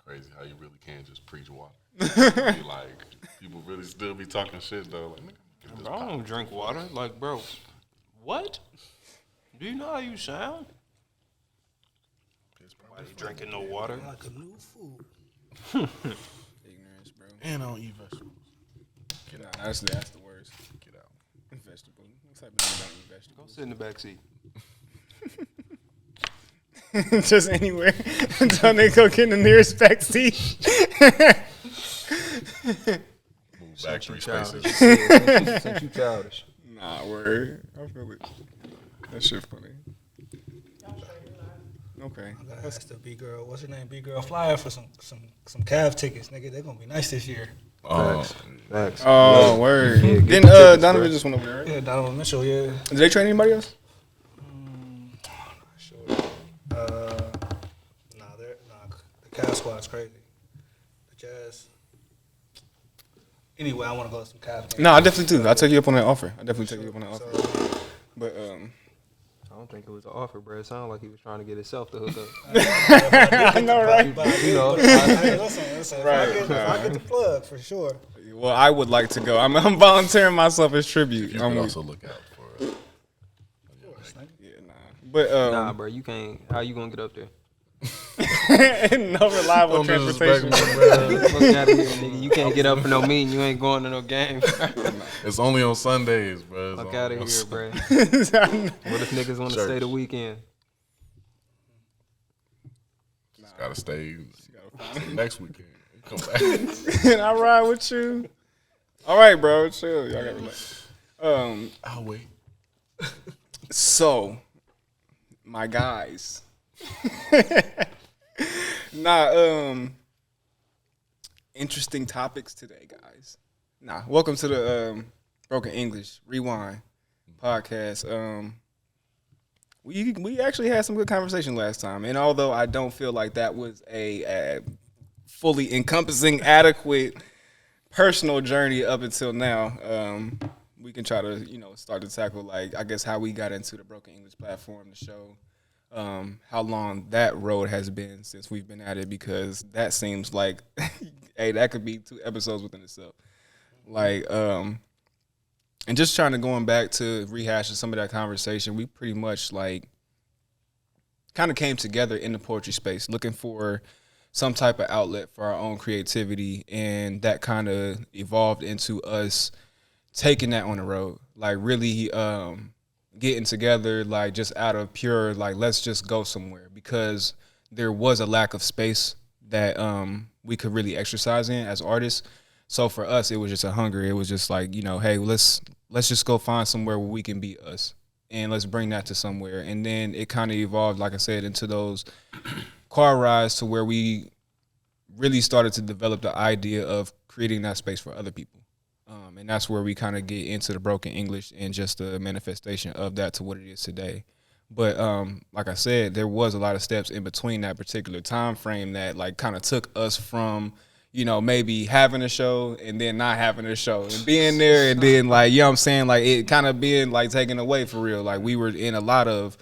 crazy how you really can't just preach water. Like people really still be talking shit though. Like, nigga, get this Bro, I don't pop. drink water. Like, bro, what? Do you know how you sound? Why you drinking no water? Like a new food. Ignorance, bro. And I don't eat vegetables. Get out. That's the worst. Get out. Vegetable. What type of nigga don't eat Go vegetables? sit in the back seat. Just anywhere until they go get in the nearest back seat. Move back 3 spaces. Since you childish. Nah, word. I feel it. That shit funny. Okay. I gotta ask the B girl, what's her name? B girl flyer for some Cavs tickets, nigga. They're gonna be nice this year. Facts. Oh, word. Yeah, get Didn't tickets, Donovan bro. just went over there, right? Yeah, Donovan Mitchell. Yeah. Did they train anybody else? Sure. The Cavs squad's crazy. The Jazz. Anyway, I want to go to some Cavs games. No, I definitely do. I'll take you up on that offer. I definitely take you up on that offer. So, But I don't think it was an offer, bro. It sounded like he was trying to get himself to hook up. I know, right? but You know, listen. Right. If I get the plug for sure. Well, I would like to go. I'm volunteering myself as tribute. You can also look out for it. Yeah, nah. But nah, bro, you can't. How you gonna get up there? no reliable Don't disrespect transportation. me, bro. Fuck out of here, nigga. You can't get up for no meeting. You ain't going to no game. It's only on Sundays, bro. It's Fuck only out of on here, Sundays. bro. What if niggas want to stay Church. the weekend? Just gotta stay next weekend. Come back. And I ride with you. All right, bro. Chill. Y'all got relax. I'll wait. So, my guys. Interesting topics today, guys. Welcome to the Broken English Rewind podcast. We actually had some good conversation last time, and although I don't feel like that was a fully encompassing, adequate personal journey up until now, we can try to start to tackle, like, I guess, how we got into the Broken English platform, the show, how long that road has been since we've been at it, because that seems like, hey, that could be 2 episodes within itself. Like, and just trying to going back to rehashing some of that conversation, we pretty much like kind of came together in the poetry space, looking for some type of outlet for our own creativity, and that kind of evolved into us taking that on the road, like really getting together, like just out of pure, like, let's just go somewhere, because there was a lack of space that we could really exercise in as artists. So for us, it was just a hunger. It was just like, hey, let's just go find somewhere where we can be us, and let's bring that to somewhere. And then it kind of evolved, like I said, into those car rides to where we really started to develop the idea of creating that space for other people. And that's where we kind of get into the Broken English and just the manifestation of that to what it is today. But like I said, there was a lot of steps in between that particular time frame that like kind of took us from, maybe having a show and then not having a show and being there and then, like, you know what I'm saying, like it kind of being like taken away for real. Like we were in a lot of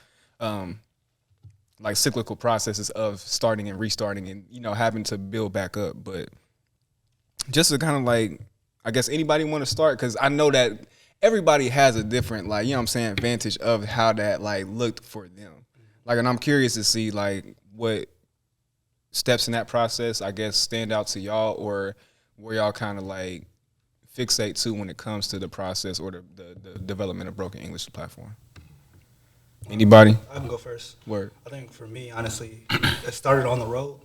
like cyclical processes of starting and restarting and, having to build back up. But just to kind of like, I guess anybody want to start? Because I know that everybody has a different, like, vantage of how that like looked for them. Like, and I'm curious to see like what steps in that process, I guess, stand out to y'all, or where y'all kind of like fixate to when it comes to the process or the development of Broken English platform. Anybody? I can go first. Word. I think for me, honestly, it started on the road.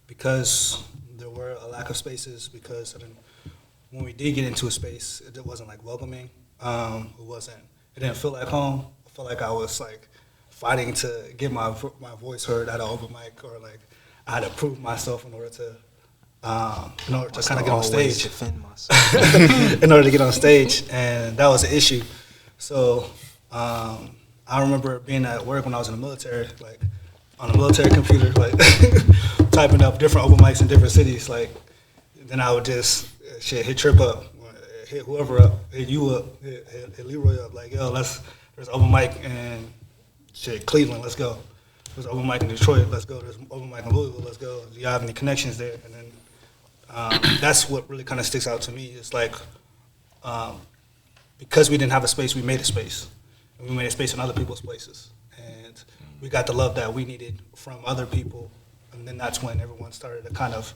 Because there were a lack of spaces, because when we did get into a space, it wasn't like welcoming. It didn't feel like home. I felt like I was like fighting to get my voice heard at an open mic, or like I had to prove myself in order to kind of get on stage. Defend myself. In order to get on stage, and that was an issue. So I remember being at work when I was in the military, like on a military computer, like typing up different open mics in different cities. Like then I would just hit Trip up, hit whoever up, hit you up, hit Leroy up. Like, yo, there's open mic and Cleveland, let's go. There's open mic in Detroit, let's go. There's open mic in Louisville, let's go. Do you have any connections there? And then that's what really kind of sticks out to me. It's like because we didn't have a space, we made a space. And we made a space in other people's places. And we got the love that we needed from other people. And then that's when everyone started to kind of,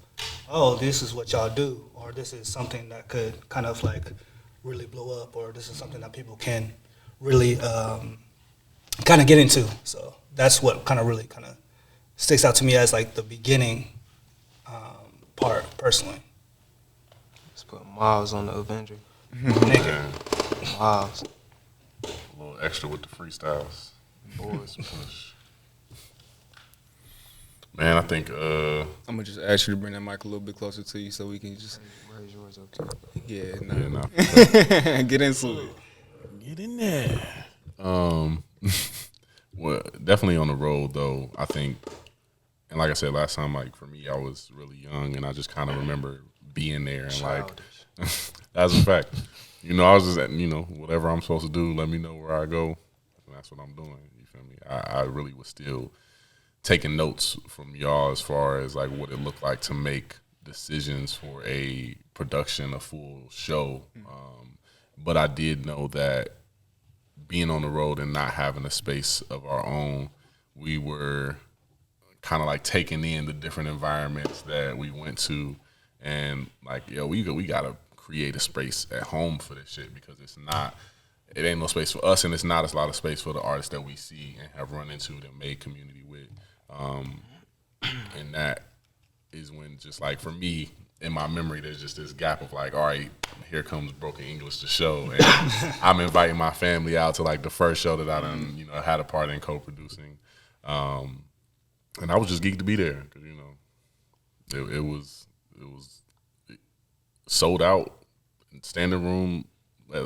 oh, this is what y'all do. Or this is something that could kind of like really blow up. Or this is something that people can really kind of get into. So that's what kind of sticks out to me as like the beginning part personally. Let's put Miles on the Avenger. Man, Miles. a little extra with the freestyles. Boys. Push. Man, I think I'm gonna just ask you to bring that mic a little bit closer to you so we can just Raise yours up too. yeah, get into it. Get in there. Well, definitely on the road though. I think, and like I said last time, like for me, I was really young, and I just kind of remember being there and like that's a fact. You know, I was just at, whatever I'm supposed to do, let me know where I go, and that's what I'm doing. You feel me? I really was still taking notes from y'all as far as like what it looked like to make decisions for a production, a full show. But I did know that being on the road and not having a space of our own, we were kind of like taking in the different environments that we went to, and like, yo, we gotta create a space at home for this shit because it ain't no space for us, and it's not a lot of space for the artists that we see and have run into and made community with. And that is when, just like for me, in my memory, there's just this gap of like, all right, here comes Broken English, the show, and I'm inviting my family out to like the first show that I done, had a part in co-producing, and I was just geeked to be there because it was sold out, standing room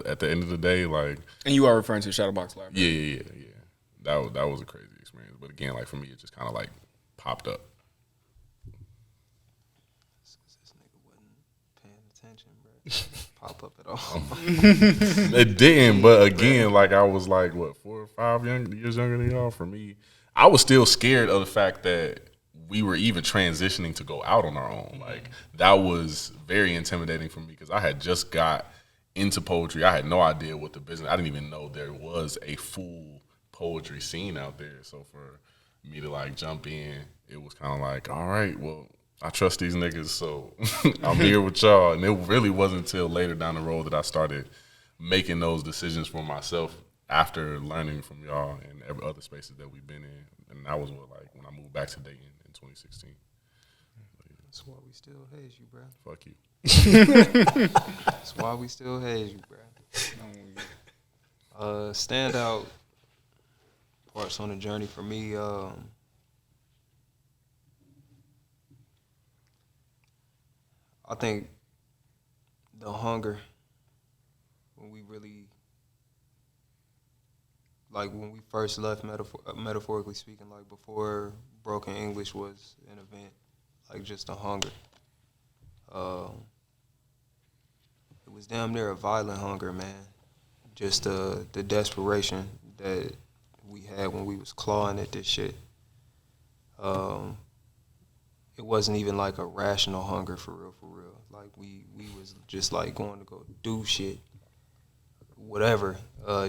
at the end of the day, like. And you are referring to Shadowbox Live, right? Yeah. That was a crazy experience, but again, like for me, it just kind of like popped up. This nigga wasn't paying attention, bro. Pop up at all. It didn't, but again, like I was like, what, 4 or 5 years younger than y'all? For me, I was still scared of the fact that we were even transitioning to go out on our own. Like that was very intimidating for me because I had just got into poetry. I had no idea what the business. I didn't even know there was a full poetry scene out there. So for me to like jump in, it was kind of like, all right, well, I trust these niggas, so I'm here with y'all. And it really wasn't until later down the road that I started making those decisions for myself after learning from y'all and every other spaces that we've been in. And that was what, like, when I moved back to Dayton in 2016. That's why we still haze you, bro. Fuck you. That's why we still haze you, bro. Standout parts on the journey for me. I think the hunger, when we really, like when we first left, metaphorically speaking, like before Broken English was an event, like just the hunger. It was damn near a violent hunger, man. Just the desperation that we had when we was clawing at this shit. It wasn't even like a rational hunger for real. Like we was just like going to go do shit, whatever,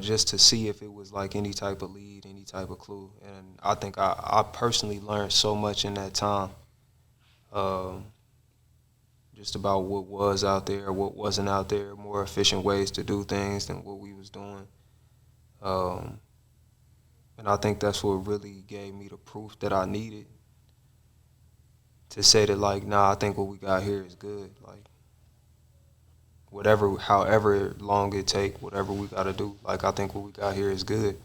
just to see if it was like any type of lead, any type of clue. And I think I personally learned so much in that time, just about what was out there, what wasn't out there, more efficient ways to do things than what we was doing. And I think that's what really gave me the proof that I needed to say that, like, nah, I think what we got here is good. Like, whatever, however long it take, whatever we got to do, like, I think what we got here is good.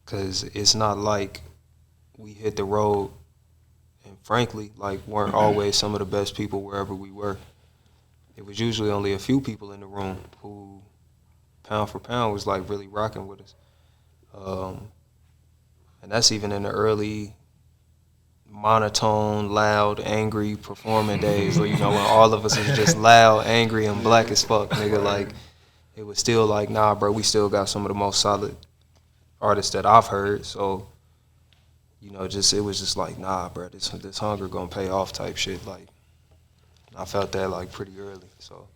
Because it's not like we hit the road and, frankly, like, weren't always some of the best people wherever we were. It was usually only a few people in the room who, pound for pound, was, like, really rocking with us. And that's even in the early monotone, loud, angry performing days where, when all of us is just loud, angry, and black as fuck, nigga. Like, it was still like, nah, bro, we still got some of the most solid artists that I've heard. So you know, just it was just like, nah, bro, this hunger gonna pay off type shit. Like, I felt that like pretty early. So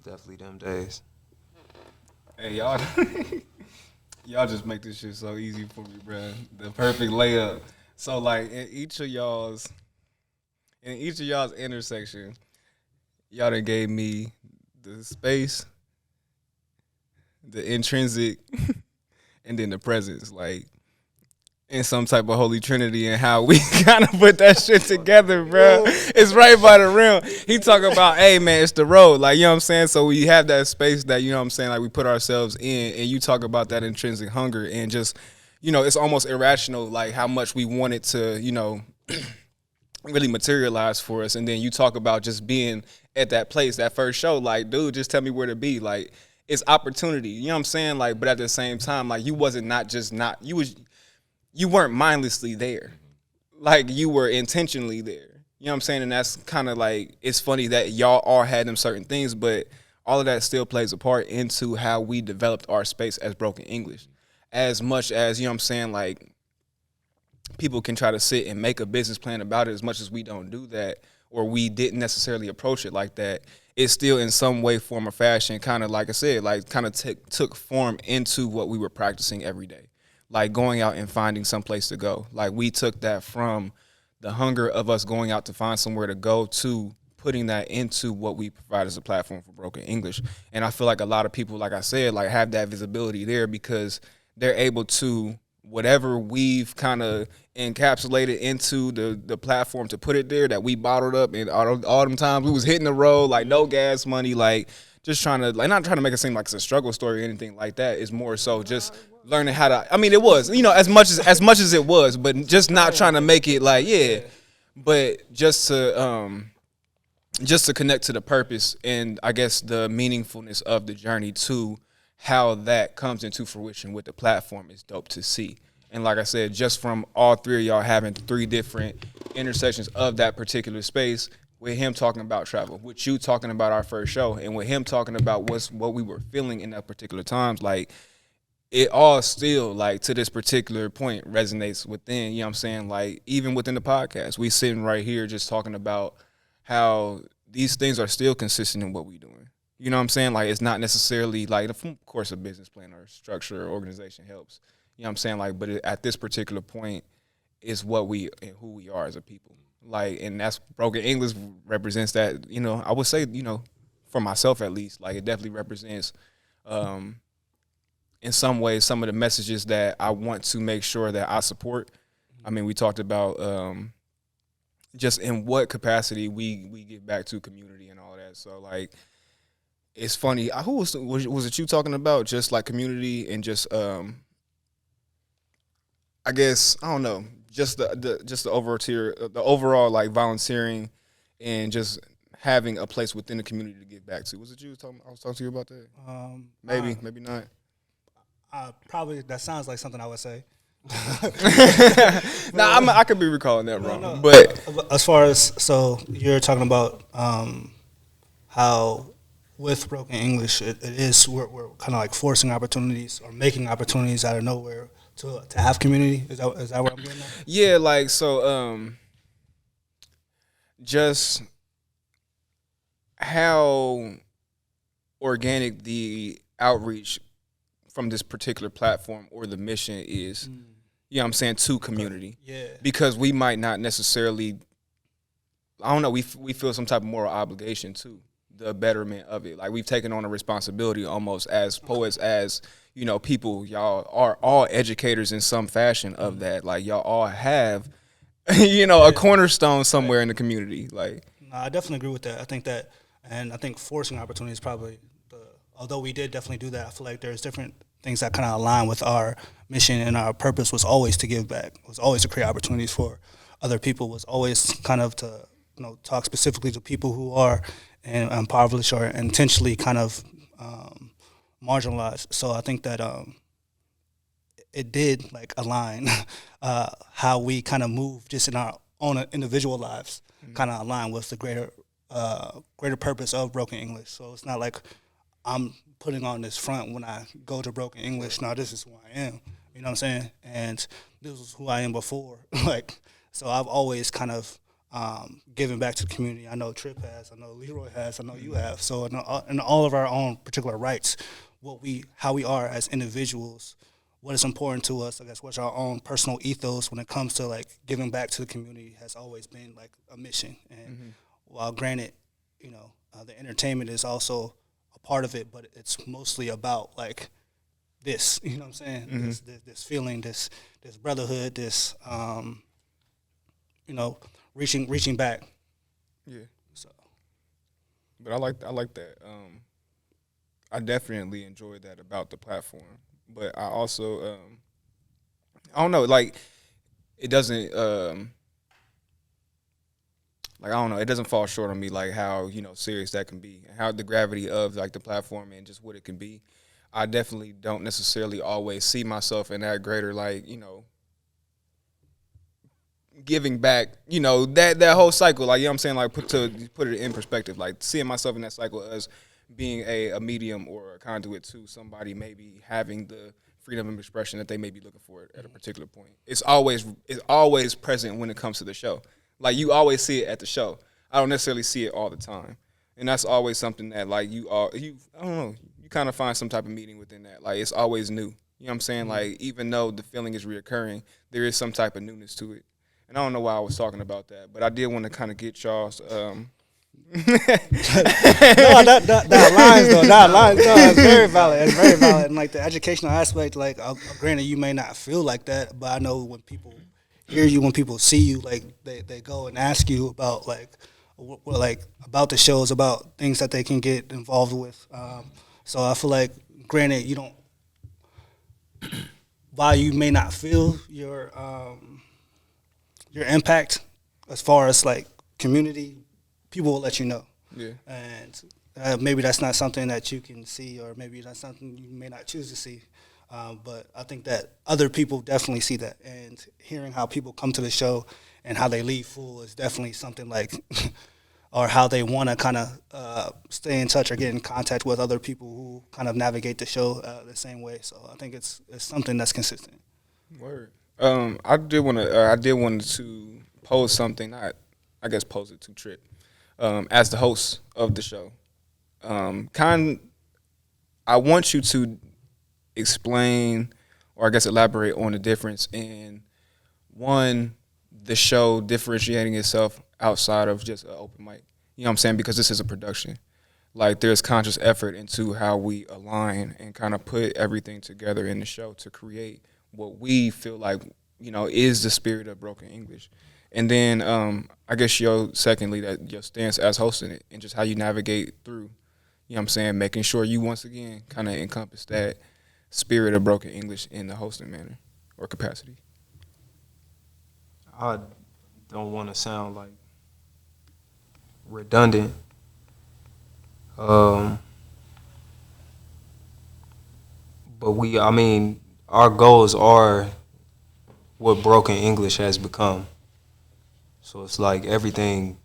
definitely them days. Hey, y'all. Y'all just make this shit so easy for me, bro. The perfect layup. So like in each of y'all's intersection, y'all done gave me the space, the intrinsic, and then the presence. Like in some type of holy trinity and how we kind of put that shit together, bro. It's right by the rim. He talk about, hey, man, it's the road. Like, you know what I'm saying? So we have that space that, you know what I'm saying, like we put ourselves in, and you talk about that intrinsic hunger and just, you know, it's almost irrational, like how much we want it to, you know, really materialize for us. And then you talk about just being at that place, that first show, like, dude, just tell me where to be. Like, it's opportunity. You know what I'm saying? Like, but at the same time, like, you wasn't not just not, you weren't mindlessly there. Like, you were intentionally there. You know what I'm saying? And that's kind of like, it's funny that y'all all had them certain things, but all of that still plays a part into how we developed our space as Broken English. As much as, you know what I'm saying, like, people can try to sit and make a business plan about it, as much as we don't do that, or we didn't necessarily approach it like that, it still in some way, form, or fashion, kind of, like I said, like, kind of took form into what we were practicing every day. Like going out and finding some place to go. Like we took that from the hunger of us going out to find somewhere to go to putting that into what we provide as a platform for Broken English. And I feel like a lot of people, like I said, like have that visibility there because they're able to, whatever we've kind of encapsulated into the platform to put it there, that we bottled up, and all them times we was hitting the road, like no gas money, like just trying to, like, not trying to make it seem like it's a struggle story or anything like that. It's more so just learning how to, I mean, it was, you know, as much as it was, but just not trying to make it like, yeah, but just to connect to the purpose and I guess the meaningfulness of the journey to how that comes into fruition with the platform is dope to see. And like I said, just from all three of y'all having three different intersections of that particular space, with him talking about travel, with you talking about our first show, and with him talking about what we were feeling in that particular times, like it all still, like, to this particular point resonates within, you know what I'm saying? Like, even within the podcast, we sitting right here just talking about how these things are still consistent in what we doing. You know what I'm saying? Like, it's not necessarily, like, of course, a business plan or structure or organization helps. You know what I'm saying? Like, but at this particular point, it's what we and who we are as a people. Like, and that's Broken English represents that, you know, I would say, you know, for myself at least, like, it definitely represents, in some ways, some of the messages that I want to make sure that I support. I mean, we talked about just in what capacity we give back to community and all that. So, like, it's funny. Who was it you talking about? Just like community and just I guess, I don't know, just the overall like volunteering and just having a place within the community to give back to. Was it you talking? I was talking to you about that. Maybe not. Probably that sounds like something I would say. I could be recalling that wrong. No. But as far as, so you're talking about how with Broken English, it is we're kind of like forcing opportunities or making opportunities out of nowhere to have community. Is that what I'm getting at? Yeah, like, so just how organic the outreach from this particular platform or the mission is, you know what I'm saying, to community. Yeah. Because we might not necessarily, I don't know, we feel some type of moral obligation to the betterment of it. Like, we've taken on a responsibility almost as poets, as, you know, people. Y'all are all educators in some fashion of that. Like, y'all all have, you know, a cornerstone somewhere in the community. Like, no, I definitely agree with that. I think forcing opportunity is probably although we did definitely do that, I feel like there's different things that kind of align with our mission, and our purpose was always to give back, was always to create opportunities for other people, was always kind of to, you know, talk specifically to people who are impoverished or intentionally kind of marginalized. So I think that it did like align how we kind of move just in our own individual lives, kind of align with the greater purpose of Broken English. So it's not like I'm putting on this front when I go to Broken English. No, this is who I am. You know what I'm saying? And this was who I am before. Like, so I've always kind of given back to the community. I know Trip has, I know Leroy has, I know you have. So in all of our own particular rights, how we are as individuals, what is important to us, I guess, what's our own personal ethos when it comes to like giving back to the community has always been like a mission. And while granted, the entertainment is also a part of it, but it's mostly about like this, you know what I'm saying? This feeling, this brotherhood, this reaching back. Yeah. So, But I like that. I definitely enjoyed that about the platform. But I also I don't know, like it doesn't like I don't know, it doesn't fall short on me like how, serious that can be and how the gravity of like the platform and just what it can be. I definitely don't necessarily always see myself in that greater like, giving back, that whole cycle, like, you know what I'm saying, like put it in perspective, like seeing myself in that cycle as being a medium or a conduit to somebody maybe having the freedom of expression that they may be looking for at a particular point. It's always present when it comes to the show. Like you always see it at the show. I don't necessarily see it all the time. And that's always something that like I don't know, you kind of find some type of meaning within that. Like it's always new. You know what I'm saying? Like even though the feeling is reoccurring, there is some type of newness to it. And I don't know why I was talking about that, but I did want to kind of get y'all's. That lines though, it's very valid. It's very valid, and like the educational aspect, like granted, you may not feel like that, but I know when people hear you, when people see you, like they go and ask you about about the shows, about things that they can get involved with. So I feel like, granted, you don't, while you may not feel your impact as far as like community, people will let you know. Yeah. And maybe that's not something that you can see, or maybe that's something you may not choose to see. But I think that other people definitely see that. And hearing how people come to the show and how they leave full is definitely something like, or how they want to kind of stay in touch or get in contact with other people who kind of navigate the show the same way. So I think it's something that's consistent. Word. I did want to pose something. I guess pose it to Trip, as the host of the show. I want you to explain, or I guess elaborate on the difference in one, the show differentiating itself outside of just an open mic. You know what I'm saying? Because this is a production. Like there's conscious effort into how we align and kind of put everything together in the show to create what we feel like, is the spirit of Broken English. And then I guess secondly, that your stance as hosting it and just how you navigate through, making sure you once again kind of encompass that spirit of Broken English in the hosting manner or capacity. I don't want to sound like redundant. But our goals are what Broken English has become. So it's like everything,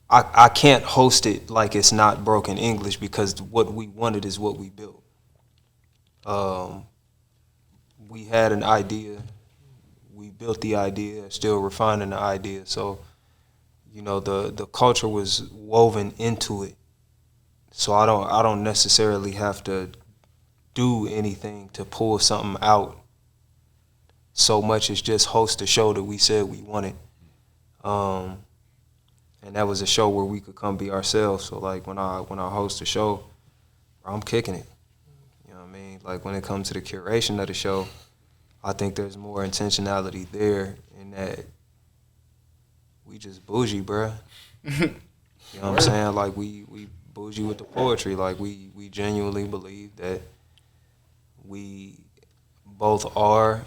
I can't host it like it's not Broken English, because what we wanted is what we built. We had an idea, we built the idea, still refining the idea. So, the culture was woven into it. So I don't necessarily have to do anything to pull something out so much as just host a show that we said we wanted. And that was a show where we could come be ourselves. So like when I host a show, I'm kicking it. You know what I mean? Like when it comes to the curation of the show, I think there's more intentionality there in that we just bougie, bruh. You know what I'm saying? Like we bougie with the poetry. Like we genuinely believe that we both are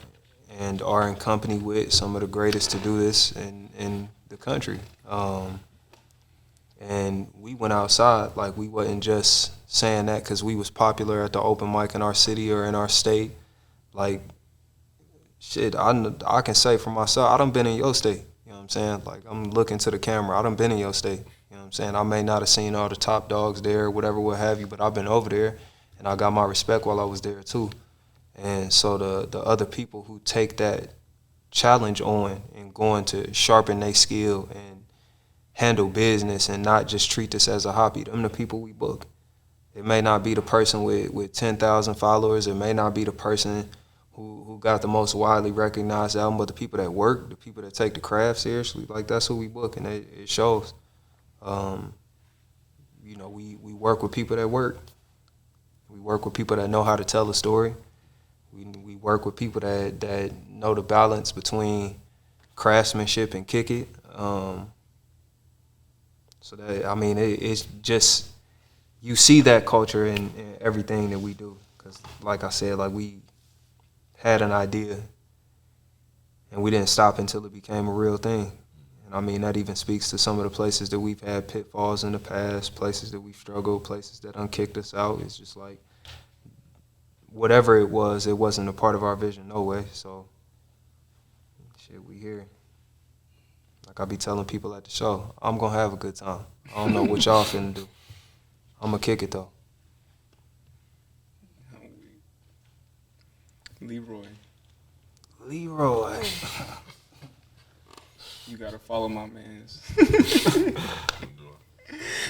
and are in company with some of the greatest to do this in the country. And we went outside. Like we wasn't just saying that because we was popular at the open mic in our city or in our state. Like shit, I can say for myself, I done been in your state. You know what I'm saying? Like I'm looking to the camera. I done been in your state. You know what I'm saying? I may not have seen all the top dogs there, whatever, what have you, but I've been over there. and I got my respect while I was there too. And so the other people who take that challenge on and going to sharpen their skill and handle business and not just treat this as a hobby, them the people we book. It may not be the person with 10,000 followers. It may not be the person who got the most widely recognized album, but the people that work, the people that take the craft seriously, like that's who we book, and it shows. You know, we work with people that work. We work with people that know how to tell a story. We work with people that know the balance between craftsmanship and kick it. So that, I mean, it's just, you see that culture in everything that we do. Because like I said, like we had an idea and we didn't stop until it became a real thing. And I mean, that even speaks to some of the places that we've had pitfalls in the past, places that we've struggled, places that unkicked us out. It's just like, whatever it wasn't a part of our vision, no way. So, shit, we here. Like I be telling people at the show, I'm gonna have a good time. I don't know what y'all finna do. I'm gonna kick it though. Leroy, you gotta follow my mans.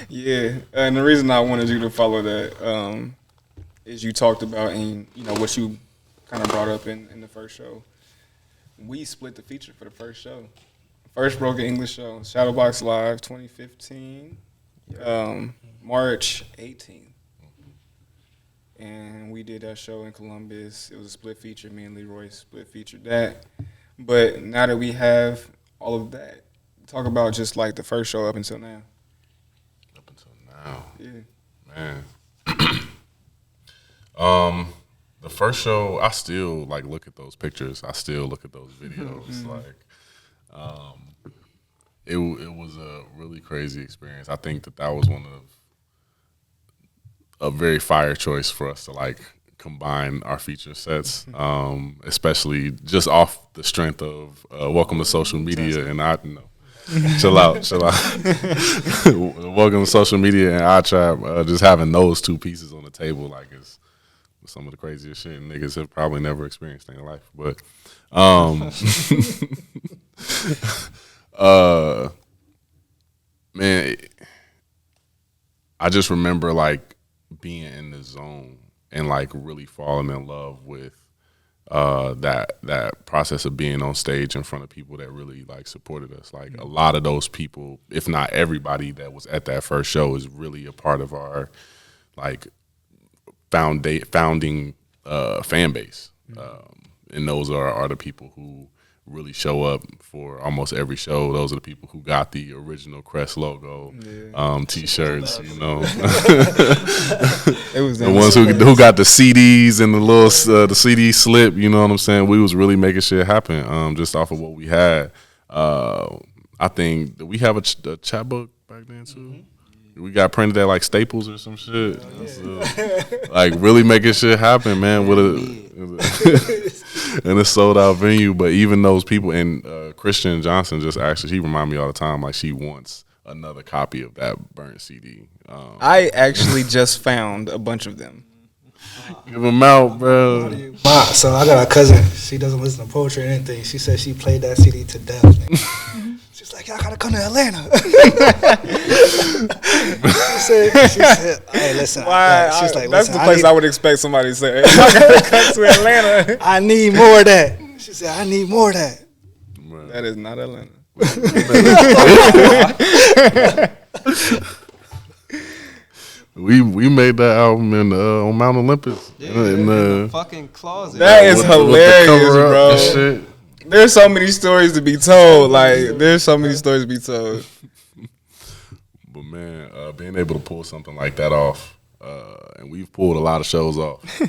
Yeah, and the reason I wanted you to follow that is you talked about, and you know what you kind of brought up in the first show. We split the feature for the first show. First Broken English show, Shadowbox Live 2015, March 18th. And we did that show in Columbus. It was a split feature. Me and Leroy split featured that. But now that we have all of that, talk about just like the first show up until now. Up until now. Yeah. Man. The first show, I still like look at those pictures. I still look at those videos. It was a really crazy experience. I think that was one of a very fire choice for us to like combine our feature sets, especially just off the strength of Welcome to Social Media and I know. Chill out. Welcome to Social Media and iTrap. Just having those two pieces on the table, like, is some of the craziest shit niggas have probably never experienced in their life. But, man, I just remember like being in the zone and like really falling in love with that process of being on stage in front of people that really like supported us. Like a lot of those people, if not everybody that was at that first show, is really a part of our like founding fan base. And those are the people who really show up for almost every show. Those are the people who got the original Crest logo, T-shirts, you know. It was the ones who got the CDs and the little the CD slip, you know what I'm saying? We was really making shit happen just off of what we had. I think, did we have a chapbook back then too? Mm-hmm. We got printed at like Staples or some shit. Like really making shit happen, man. And a sold out venue. But even those people, and Christian Johnson he remind me all the time, like she wants another copy of that burnt CD. I actually just found a bunch of them. Give them out, bro. So I got a cousin. She doesn't listen to poetry or anything. She said she played that CD to death. She's like, y'all gotta come to Atlanta. she said, hey, listen. She's like, that's the place I would expect somebody to say, hey, I gotta come to Atlanta. I need more of that. She said, I need more of that. Man. That is not Atlanta. We made that album on Mount Olympus. In the fucking closet. That is hilarious, with the bro. and shit. There's so many stories to be told. Like, there's so many stories to be told. But man, being able to pull something like that off, and we've pulled a lot of shows off,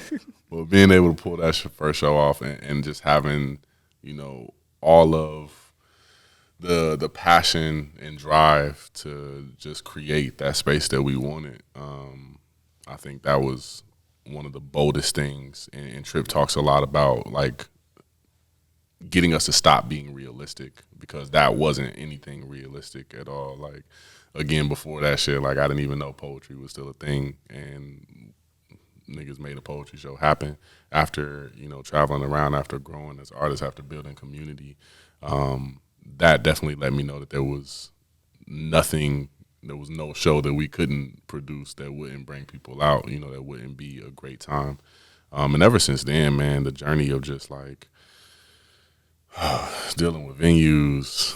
but being able to pull that first show off and just having, you know, all of the passion and drive to just create that space that we wanted, I think that was one of the boldest things. And Trip talks a lot about, like, getting us to stop being realistic, because that wasn't anything realistic at all. Like, again, before that shit, like, I didn't even know poetry was still a thing, and niggas made a poetry show happen after, traveling around, after growing as artists, after building community. That definitely let me know that there was no show that we couldn't produce that wouldn't bring people out, that wouldn't be a great time. And ever since then, man, the journey of just like dealing with venues.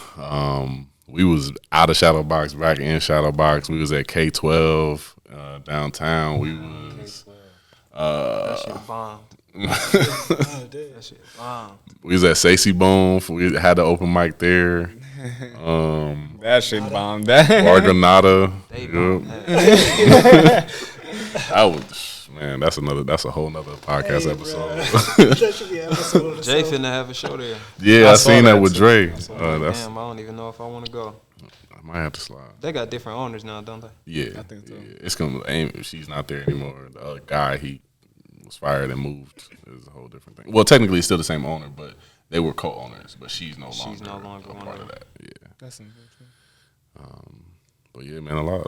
We was out of Shadowbox, back in Shadowbox. We was at K-12 downtown. We was That shit bombed. That shit bombed. We was at Stacey Boom. We had the open mic there. That shit bombed. That Bar Granada. They bombed. I was, man. That's a whole nother podcast episode. That should be an episode of the Jay show. finna have a show there. Yeah, I seen that with Dre. Damn, I don't even know if I want to go. I might have to slide. They got different owners now, don't they? Yeah, I think so. Yeah. It's gonna. She's not there anymore. The other guy, he was fired and moved. It's a whole different thing. Well, technically, it's still the same owner, but they were co-owners. But she's no longer a one part of of that. Yeah. That's But yeah, man, a lot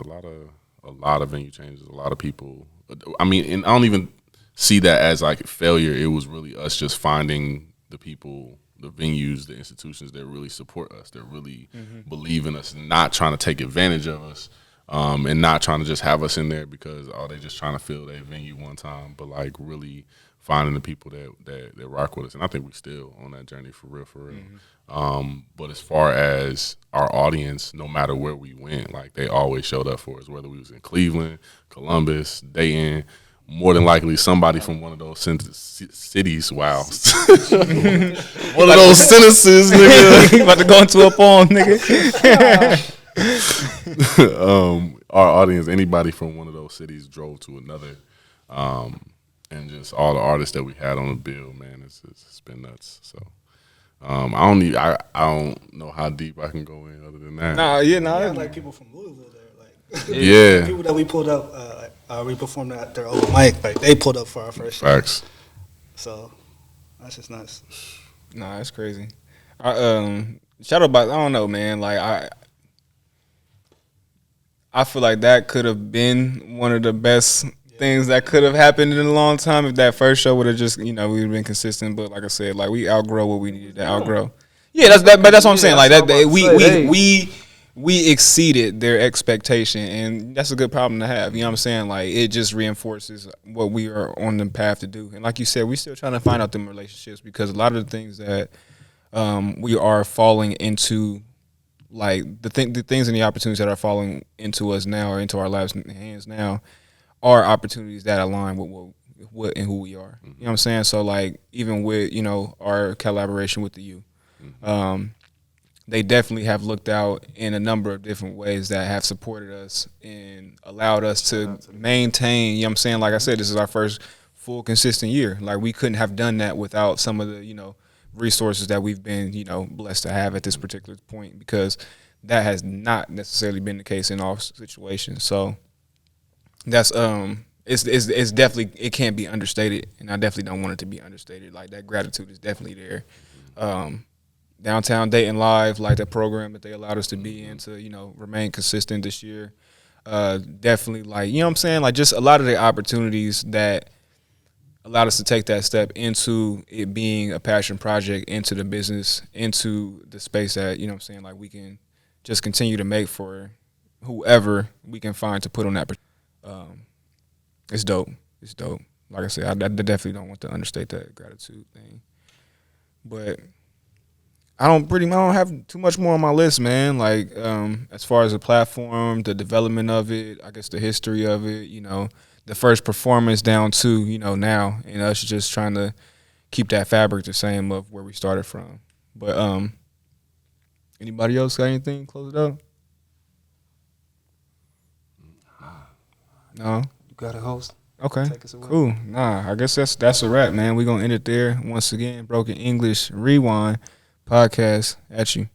of venue changes. A lot of people. I mean, and I don't even see that as like failure. It was really us just finding the people, the venues, the institutions that really support us, that really believe in us, and not trying to take advantage of us, and not trying to just have us in there because they just trying to fill their venue one time, but like really finding the people that rock with us. And I think we still on that journey for real. But as far as our audience, no matter where we went, like they always showed up for us, whether we was in Cleveland, Columbus, Dayton. More than likely, somebody from one of those cities. Wow, one of those sentences, nigga. about to go into a poem, nigga. Our audience, anybody from one of those cities, drove to another, and just all the artists that we had on the bill, man, it's been nuts. So. I don't know how deep I can go in other than that. We had like people from Louisville there, like yeah, people that we pulled up. We performed at their open mic, like they pulled up for our first show. Facts. So that's just nuts. Nah, that's crazy. Shadowbox, I don't know, man. Like I feel like that could have been one of the best things that could have happened in a long time if that first show would have just, we'd have been consistent. But like I said, like we outgrow what we needed to outgrow. Yeah, that's what I'm saying. Like that, we exceeded their expectation, and that's a good problem to have. You know what I'm saying? Like it just reinforces what we are on the path to do. And like you said, we still trying to find out them relationships because a lot of the things that we are falling into, like the things and the opportunities that are falling into us now or into our lives and hands now, are opportunities that align with what and who we are. You know what I'm saying? So like even with, our collaboration with the U, they definitely have looked out in a number of different ways that have supported us and allowed us to maintain, you know what I'm saying? Like I said, this is our first full consistent year. Like we couldn't have done that without some of the, resources that we've been, blessed to have at this particular point, because that has not necessarily been the case in all situations. So that's it's definitely, it can't be understated, and I definitely don't want it to be understated. Like that gratitude is definitely there. Downtown Dayton Live, like that program that they allowed us to be in to remain consistent this year. Definitely, like, you know what I'm saying, like just a lot of the opportunities that allowed us to take that step into it being a passion project, into the business, into the space that, you know what I'm saying, like we can just continue to make for whoever we can find to put on that. It's dope. It's dope. Like I said, I definitely don't want to understate that gratitude thing. But I don't have too much more on my list, man. Like as far as the platform, the development of it, I guess the history of it, the first performance down to, now, and us just trying to keep that fabric the same of where we started from. But anybody else got anything? Close it up. No. You got a host. Okay. Take us away. Cool. Nah, I guess that's a wrap, man. We're gonna end it there. Once again, Broken English Rewind podcast at you.